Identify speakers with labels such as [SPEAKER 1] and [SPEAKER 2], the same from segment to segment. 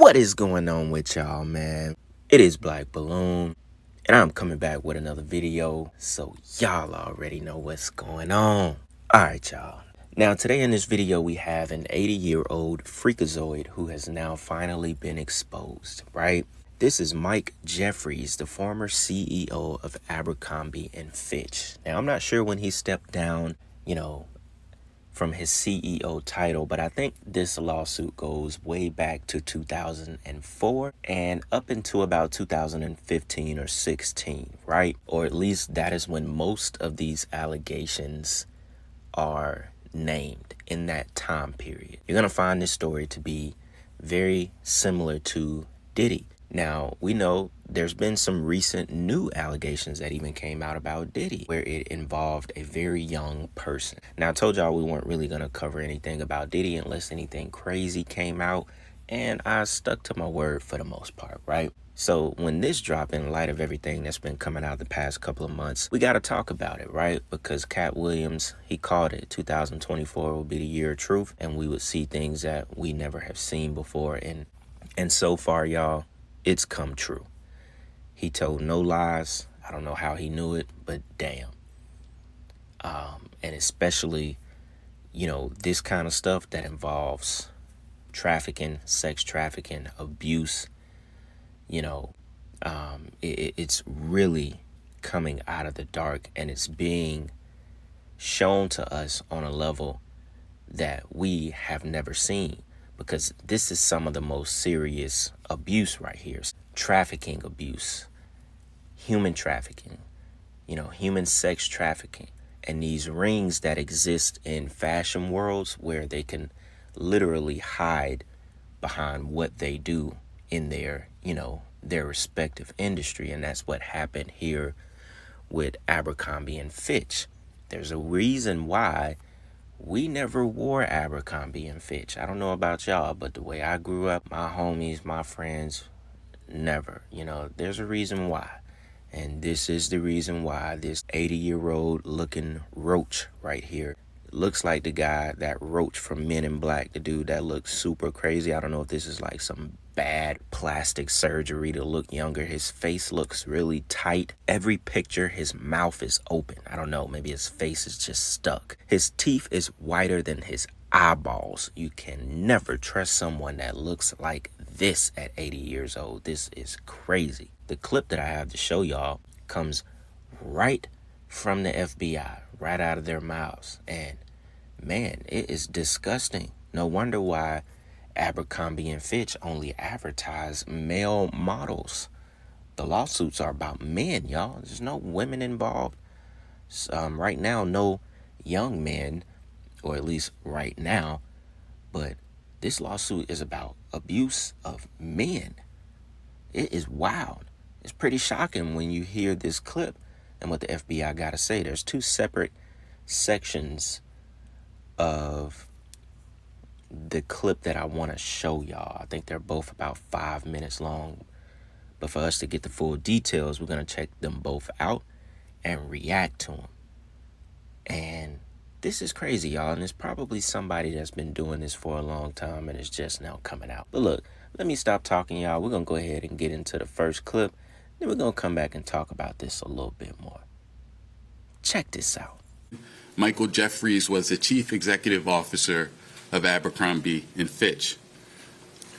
[SPEAKER 1] What is going on with y'all, man? It is Black Balloon, and I'm coming back with another video, so y'all already know what's going on. Alright, y'all. Now, today in this video, we have an 80-year-old freakazoid who has now finally been exposed, right? This is Mike Jeffries, the former CEO of Abercrombie and Fitch. Now, I'm not sure when he stepped down, from his CEO title, but I think this lawsuit goes way back to 2004 and up into about 2015 or 16, right? Or at least that is when most of these allegations are named in that time period. You're going to find this story to be very similar to Diddy. Now, we know there's been some recent new allegations that even came out about Diddy, where it involved a very young person. Now, I told y'all we weren't really going to cover anything about Diddy unless anything crazy came out, and I stuck to my word for the most part, right? So when this dropped, in light of everything that's been coming out the past couple of months, we got to talk about it, right? Because Cat Williams, he called it 2024 will be the year of truth, and we would see things that we never have seen before. And so far, y'all, it's come true. He told no lies. I don't know how he knew it, but damn. And especially, this kind of stuff that involves trafficking, sex trafficking, abuse, it's really coming out of the dark, and it's being shown to us on a level that we have never seen. Because this is some of the most serious abuse right here. Trafficking abuse, human trafficking, human sex trafficking. And these rings that exist in fashion worlds where they can literally hide behind what they do in their respective industry. And that's what happened here with Abercrombie and Fitch. There's a reason why we never wore Abercrombie and Fitch. I don't know about y'all, but the way I grew up, my homies, my friends, never. There's a reason why. And this is the reason why this 80-year-old looking roach right here looks like the guy, that roach from Men in Black, the dude that looks super crazy. I don't know if this is like some bad plastic surgery to look younger. His face looks really tight. Every picture, his mouth is open. I don't know, maybe his face is just stuck. His teeth is whiter than his eyeballs. You can never trust someone that looks like this at 80 years old. This is crazy. The clip that I have to show y'all comes right from the FBI, right out of their mouths. And man, it is disgusting. No wonder why Abercrombie and Fitch only advertise male models. The lawsuits are about men, y'all. There's no women involved. Right now, no young men, or at least right now. But this lawsuit is about abuse of men. It is wild. It's pretty shocking when you hear this clip and what the FBI got to say. There's two separate sections of the clip that I want to show y'all. I think they're both about 5 minutes long. But for us to get the full details, we're going to check them both out and react to them. And this is crazy, y'all. And it's probably somebody that's been doing this for a long time and it's just now coming out. But look, let me stop talking, y'all. We're going to go ahead and get into the first clip. Then we're going to come back and talk about this a little bit more. Check this out.
[SPEAKER 2] Michael Jeffries was the chief executive officer of Abercrombie and Fitch.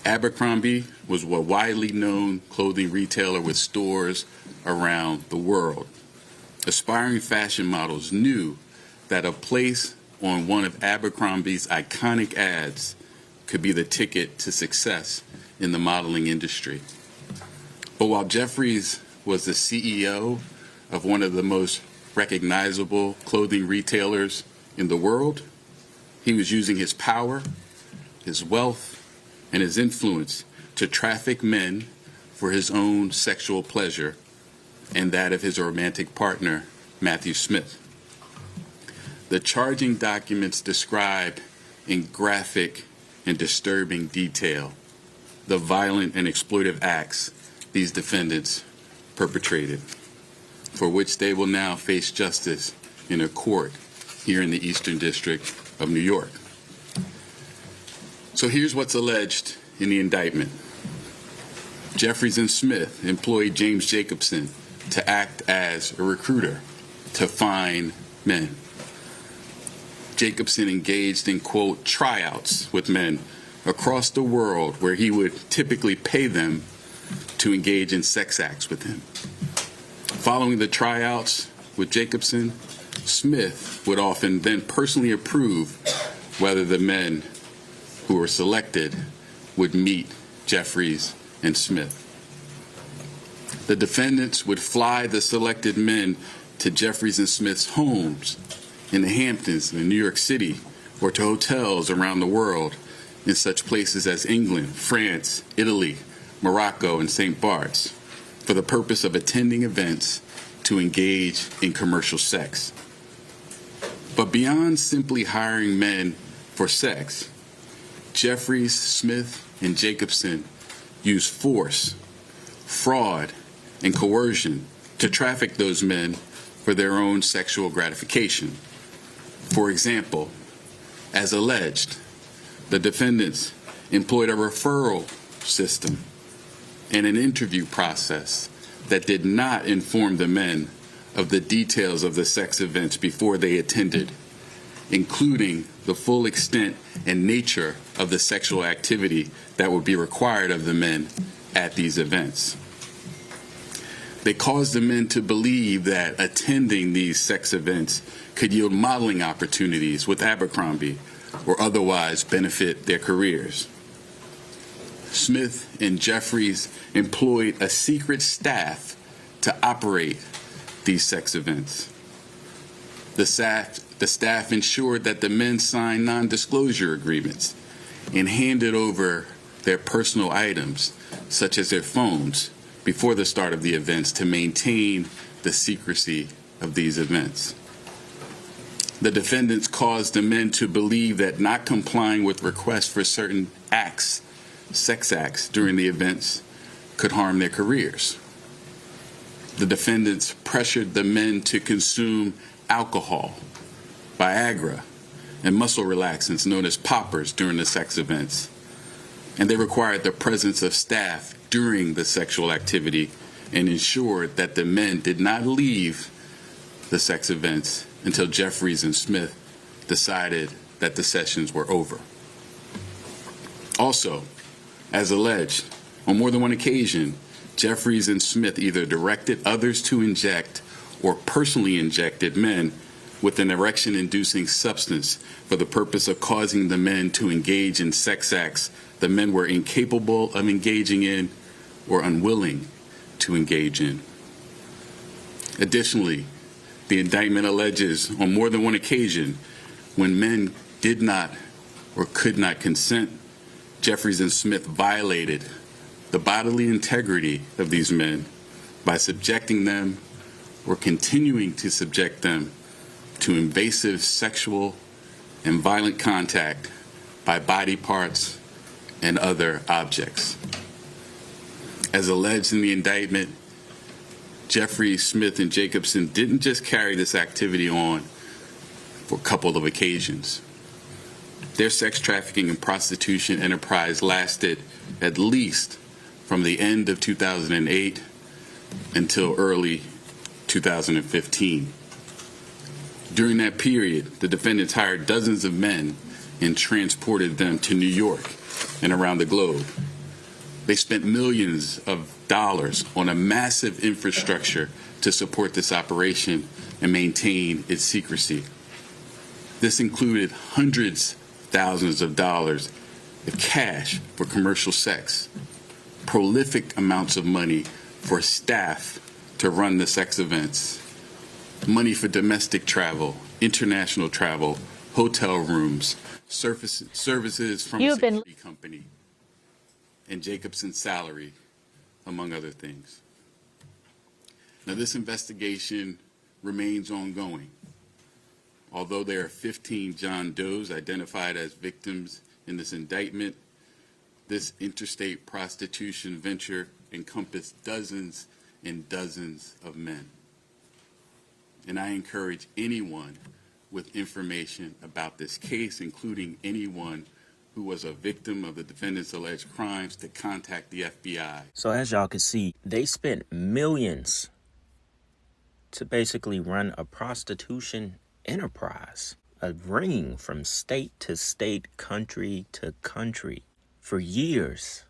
[SPEAKER 2] Abercrombie was a widely known clothing retailer with stores around the world. Aspiring fashion models knew that a place on one of Abercrombie's iconic ads could be the ticket to success in the modeling industry. But while Jeffries was the CEO of one of the most recognizable clothing retailers in the world, he was using his power, his wealth, and his influence to traffic men for his own sexual pleasure and that of his romantic partner, Matthew Smith. The charging documents describe in graphic and disturbing detail the violent and exploitive acts these defendants perpetrated, for which they will now face justice in a court here in the Eastern District of New York. So here's what's alleged in the indictment. Jeffries and Smith employed James Jacobson to act as a recruiter to find men. Jacobson engaged in, quote, tryouts with men across the world where he would typically pay them to engage in sex acts with him. Following the tryouts with Jacobson, Smith would often then personally approve whether the men who were selected would meet Jeffries and Smith. The defendants would fly the selected men to Jeffries and Smith's homes in the Hamptons in New York City or to hotels around the world in such places as England, France, Italy, Morocco, and St. Bart's for the purpose of attending events to engage in commercial sex. But beyond simply hiring men for sex, Jeffries, Smith, and Jacobson used force, fraud, and coercion to traffic those men for their own sexual gratification. For example, as alleged, the defendants employed a referral system and an interview process that did not inform the men of the details of the sex events before they attended, including the full extent and nature of the sexual activity that would be required of the men at these events. They caused the men to believe that attending these sex events could yield modeling opportunities with Abercrombie or otherwise benefit their careers. Smith and Jeffries employed a secret staff to operate these sex events. The staff ensured that the men signed non-disclosure agreements and handed over their personal items, such as their phones, before the start of the events to maintain the secrecy of these events. The defendants caused the men to believe that not complying with requests for certain acts, sex acts, during the events could harm their careers. The defendants pressured the men to consume alcohol, Viagra, and muscle relaxants known as poppers during the sex events. And they required the presence of staff during the sexual activity and ensured that the men did not leave the sex events until Jeffries and Smith decided that the sessions were over. Also, as alleged, on more than one occasion, Jeffries and Smith either directed others to inject or personally injected men with an erection-inducing substance for the purpose of causing the men to engage in sex acts the men were incapable of engaging in or unwilling to engage in. Additionally, the indictment alleges on more than one occasion when men did not or could not consent, Jeffries and Smith violated the bodily integrity of these men by subjecting them or continuing to subject them to invasive sexual and violent contact by body parts and other objects. As alleged in the indictment, Jeffries, Smith, and Jacobson didn't just carry this activity on for a couple of occasions. Their sex trafficking and prostitution enterprise lasted at least from the end of 2008 until early 2015. During that period, the defendants hired dozens of men and transported them to New York and around the globe. They spent millions of dollars on a massive infrastructure to support this operation and maintain its secrecy. This included hundreds of thousands of dollars of cash for commercial sex, prolific amounts of money for staff to run the sex events, money for domestic travel, international travel, hotel rooms, services from a security company, and Jacobson's salary, among other things. Now, this investigation remains ongoing. Although there are 15 John Does identified as victims in this indictment, this interstate prostitution venture encompassed dozens and dozens of men. And I encourage anyone with information about this case, including anyone who was a victim of the defendant's alleged crimes to contact the FBI.
[SPEAKER 1] So as y'all can see, they spent millions to basically run a prostitution enterprise, a ring from state to state, country to country for years.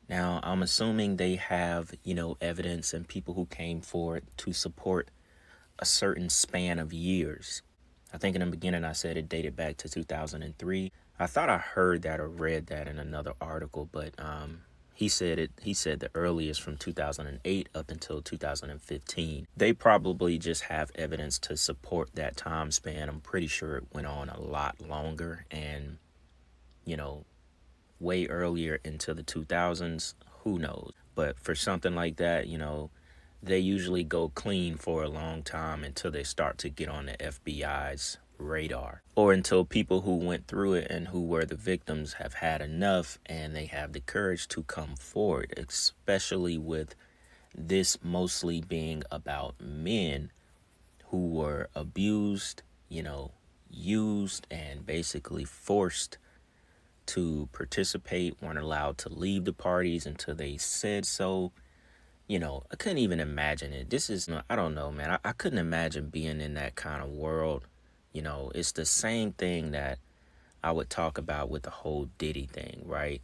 [SPEAKER 1] Now, I'm assuming they have, evidence and people who came forward to support a certain span of years. I think in the beginning I said it dated back to 2003. I thought I heard that or read that in another article, but he said the earliest from 2008 up until 2015. They probably just have evidence to support that time span. I'm pretty sure it went on a lot longer and, way earlier into the 2000s. Who knows? But for something like that, they usually go clean for a long time until they start to get on the FBI's radar, or until people who went through it and who were the victims have had enough and they have the courage to come forward, especially with this mostly being about men who were abused, used and basically forced to participate, weren't allowed to leave the parties until they said so. I couldn't even imagine it. I don't know, man. I couldn't imagine being in that kind of world. It's the same thing that I would talk about with the whole Diddy thing, right?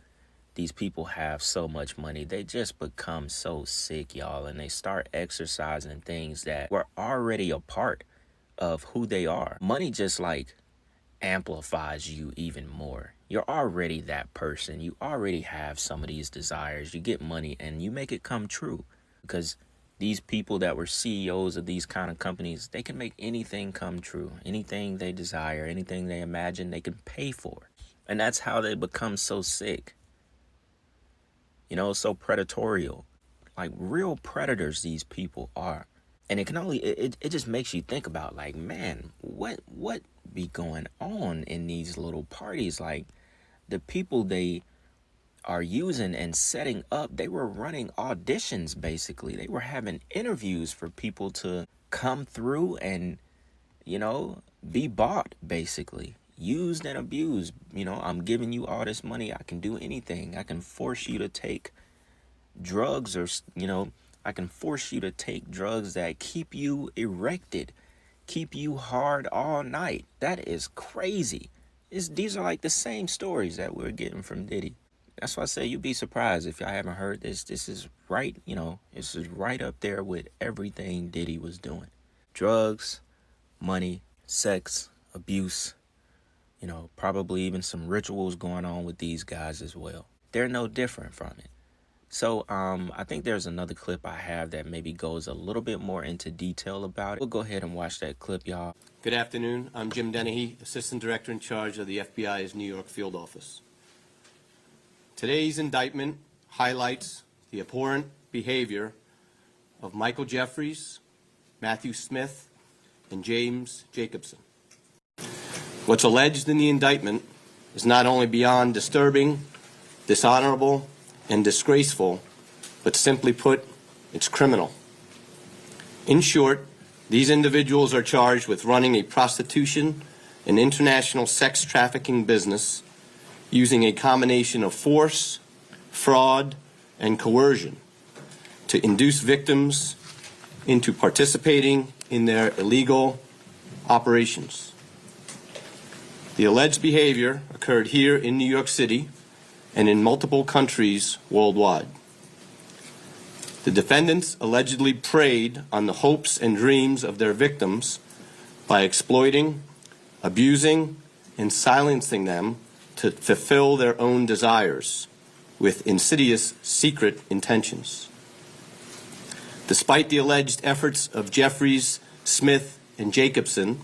[SPEAKER 1] These people have so much money. They just become so sick, y'all, and they start exercising things that were already a part of who they are. Money just amplifies you even more. You're already that person. You already have some of these desires. You get money and you make it come true, because these people that were CEOs of these kind of companies, they can make anything come true. Anything they desire, anything they imagine, they can pay for. And that's how they become so sick. So predatorial. Like real predators these people are. And it just makes you think about man, what be going on in these little parties? The people they are using and setting up, they were running auditions basically. They were having interviews for people to come through and, be bought basically. Used and abused. I'm giving you all this money. I can do anything. I can force you to take drugs or, I can force you to take drugs that keep you erected, keep you hard all night. That is crazy. These are the same stories that we're getting from Diddy. That's why I say you'd be surprised if y'all haven't heard this. This is right, this is right up there with everything Diddy was doing. Drugs, money, sex, abuse, probably even some rituals going on with these guys as well. They're no different from it. So I think there's another clip I have that maybe goes a little bit more into detail about it. We'll go ahead and watch that clip, y'all.
[SPEAKER 3] Good afternoon. I'm Jim Dennehy, Assistant Director in charge of the FBI's New York Field Office. Today's indictment highlights the abhorrent behavior of Michael Jeffries, Matthew Smith, and James Jacobson. What's alleged in the indictment is not only beyond disturbing, dishonorable, and disgraceful, but simply put, it's criminal. In short, these individuals are charged with running a prostitution and international sex trafficking business using a combination of force, fraud, and coercion to induce victims into participating in their illegal operations. The alleged behavior occurred here in New York City and in multiple countries worldwide. The defendants allegedly preyed on the hopes and dreams of their victims by exploiting, abusing, and silencing them to fulfill their own desires with insidious secret intentions. Despite the alleged efforts of Jeffries, Smith, and Jacobson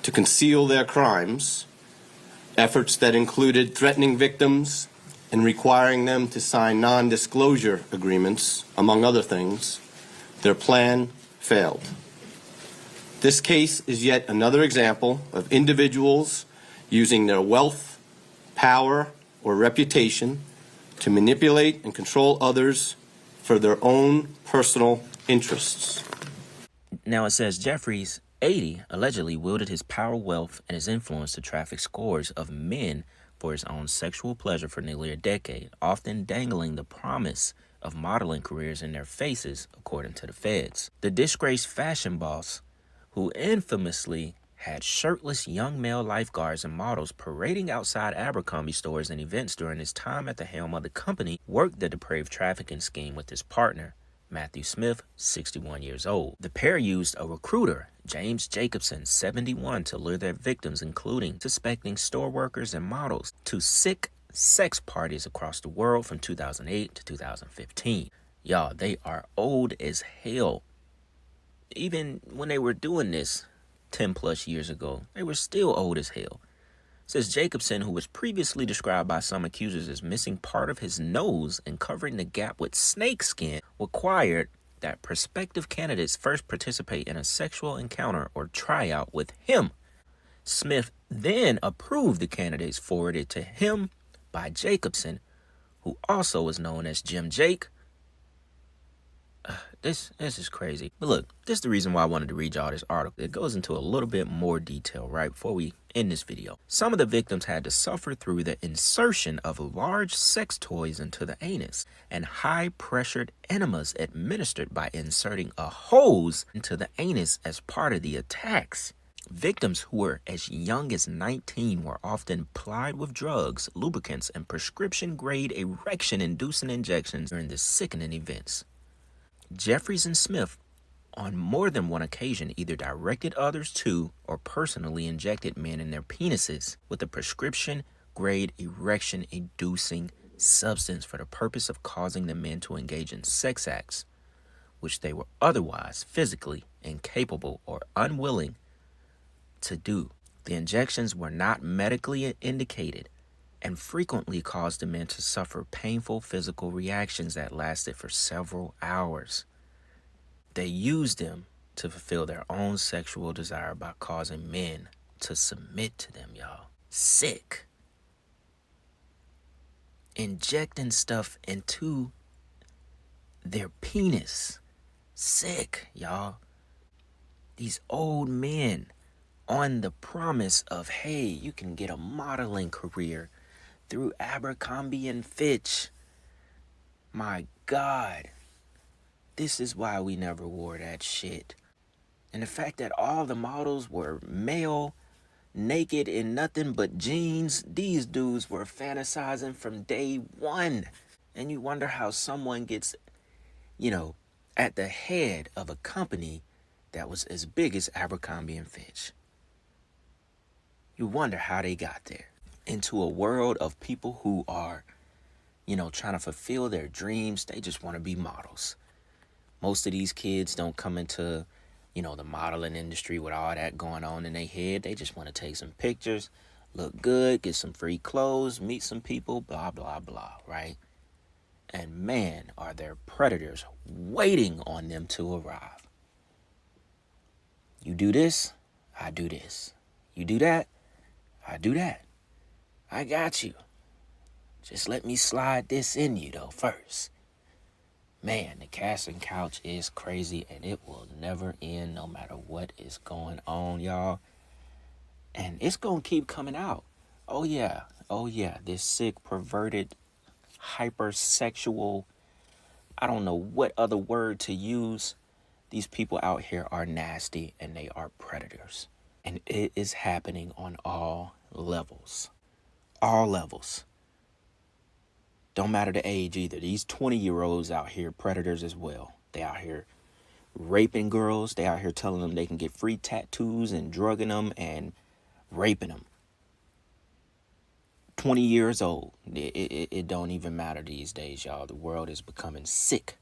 [SPEAKER 3] to conceal their crimes, efforts that included threatening victims and requiring them to sign non-disclosure agreements, among other things, their plan failed. This case is yet another example of individuals using their wealth, power, or reputation to manipulate and control others for their own personal interests.
[SPEAKER 1] Now it says Jeffries, 80 allegedly wielded his power, wealth, and his influence to traffic scores of men for his own sexual pleasure for nearly a decade, often dangling the promise of modeling careers in their faces, according to the feds. The disgraced fashion boss, who infamously had shirtless young male lifeguards and models parading outside Abercrombie stores and events during his time at the helm of the company, worked the depraved trafficking scheme with his partner, Matthew Smith, 61 years old. The pair used a recruiter, James Jacobson, 71, to lure their victims, including suspecting store workers and models, to sick sex parties across the world from 2008 to 2015. Y'all, they are old as hell. Even when they were doing this 10 plus years ago, they were still old as hell. Says Jacobson, who was previously described by some accusers as missing part of his nose and covering the gap with snakeskin, required that prospective candidates first participate in a sexual encounter or tryout with him. Smith then approved the candidates forwarded to him by Jacobson, who also was known as Jim Jake. This is crazy. But look, this is the reason why I wanted to read y'all this article. It goes into a little bit more detail, right, before we end this video. Some of the victims had to suffer through the insertion of large sex toys into the anus and high-pressured enemas administered by inserting a hose into the anus as part of the attacks. Victims who were as young as 19 were often plied with drugs, lubricants, and prescription-grade erection-inducing injections during the sickening events. Jeffries and Smith, on more than one occasion, either directed others to or personally injected men in their penises with a prescription-grade erection-inducing substance for the purpose of causing the men to engage in sex acts, which they were otherwise physically incapable or unwilling to do. The injections were not medically indicated and frequently caused the men to suffer painful physical reactions that lasted for several hours. They used them to fulfill their own sexual desire by causing men to submit to them, y'all. Sick. Injecting stuff into their penis. Sick, y'all. These old men on the promise of, hey, you can get a modeling career through Abercrombie and Fitch. My God. This is why we never wore that shit. And the fact that all the models were male, naked in nothing but jeans, these dudes were fantasizing from day one. And you wonder how someone gets, at the head of a company that was as big as Abercrombie and Fitch. You wonder how they got there. Into a world of people who are, trying to fulfill their dreams. They just want to be models. Most of these kids don't come into, the modeling industry with all that going on in their head. They just want to take some pictures, look good, get some free clothes, meet some people, blah, blah, blah, right? And man, are there predators waiting on them to arrive. You do this, I do this. You do that, I do that. I got you. Just let me slide this in you, though, first. Man, the casting couch is crazy, and it will never end no matter what is going on, y'all. And it's going to keep coming out. Oh, yeah. This sick, perverted, hypersexual, I don't know what other word to use. These people out here are nasty, and they are predators. And it is happening on all levels. All levels. Don't matter the age either. These 20-year-olds out here, predators as well. They out here raping girls. They out here telling them they can get free tattoos and drugging them and raping them. 20 years old. It don't even matter these days, y'all. The world is becoming sick.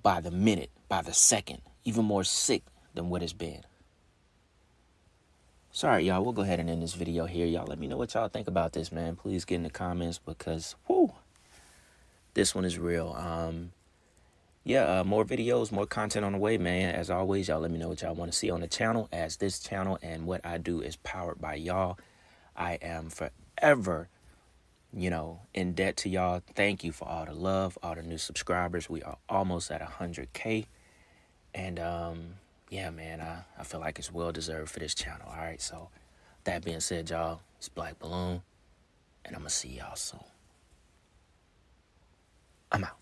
[SPEAKER 1] By the minute, by the second. Even more sick than what it's been. Sorry, y'all. We'll go ahead and end this video here. Y'all let me know what y'all think about this, man. Please get in the comments because, this one is real. More videos, more content on the way, man. As always, y'all let me know what y'all want to see on the channel, as this channel and what I do is powered by y'all. I am forever, in debt to y'all. Thank you for all the love, all the new subscribers. We are almost at 100K. And, yeah, man, I feel like it's well deserved for this channel. All right, so that being said, y'all, it's Black Balloon, and I'm gonna see y'all soon. I'm out.